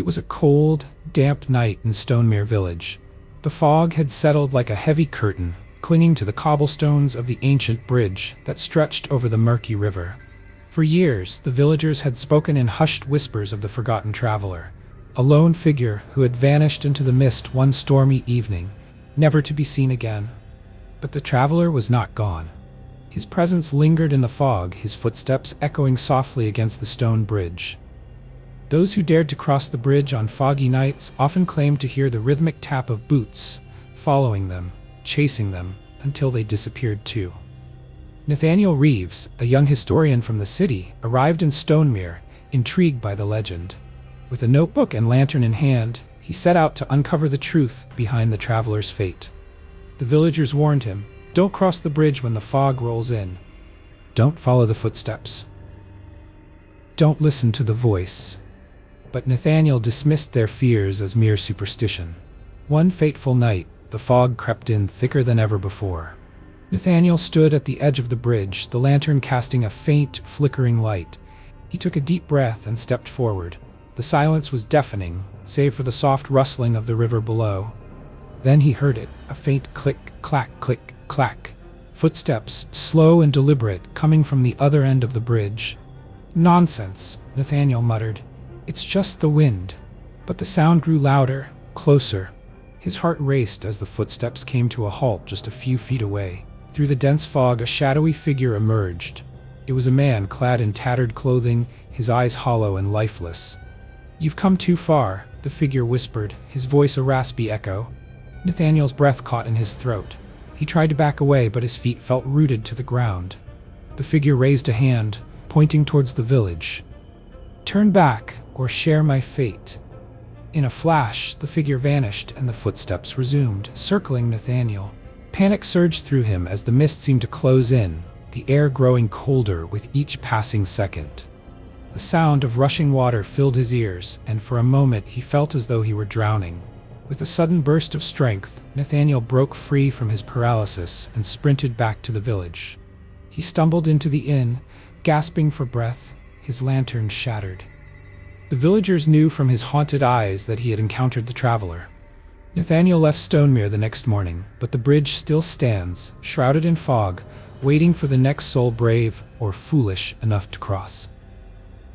It was a cold, damp night in Stonemere village. The fog had settled like a heavy curtain, clinging to the cobblestones of the ancient bridge that stretched over the murky river. For years, the villagers had spoken in hushed whispers of the forgotten traveler, a lone figure who had vanished into the mist one stormy evening, never to be seen again. But the traveler was not gone. His presence lingered in the fog, his footsteps echoing softly against the stone bridge. Those who dared to cross the bridge on foggy nights often claimed to hear the rhythmic tap of boots, following them, chasing them, until they disappeared too. Nathaniel Reeves, a young historian from the city, arrived in Stonemere, intrigued by the legend. With a notebook and lantern in hand, he set out to uncover the truth behind the traveler's fate. The villagers warned him, "Don't cross the bridge when the fog rolls in. Don't follow the footsteps. Don't listen to the voice." But Nathaniel dismissed their fears as mere superstition. One fateful night, the fog crept in thicker than ever before. Nathaniel stood at the edge of the bridge, the lantern casting a faint, flickering light. He took a deep breath and stepped forward. The silence was deafening, save for the soft rustling of the river below. Then he heard it, a faint click, clack, click, clack. Footsteps, slow and deliberate, coming from the other end of the bridge. "Nonsense," Nathaniel muttered. "It's just the wind." But the sound grew louder, closer. His heart raced as the footsteps came to a halt just a few feet away. Through the dense fog, a shadowy figure emerged. It was a man clad in tattered clothing, his eyes hollow and lifeless. "You've come too far," the figure whispered, his voice a raspy echo. Nathaniel's breath caught in his throat. He tried to back away, but his feet felt rooted to the ground. The figure raised a hand, pointing towards the village. "Turn back, or share my fate." In a flash, the figure vanished and the footsteps resumed, circling Nathaniel. Panic surged through him as the mist seemed to close in, the air growing colder with each passing second. The sound of rushing water filled his ears, and for a moment he felt as though he were drowning. With a sudden burst of strength, Nathaniel broke free from his paralysis and sprinted back to the village. He stumbled into the inn, gasping for breath, his lantern shattered. The villagers knew from his haunted eyes that he had encountered the traveler. Nathaniel left Stonemere the next morning, but the bridge still stands, shrouded in fog, waiting for the next soul brave or foolish enough to cross.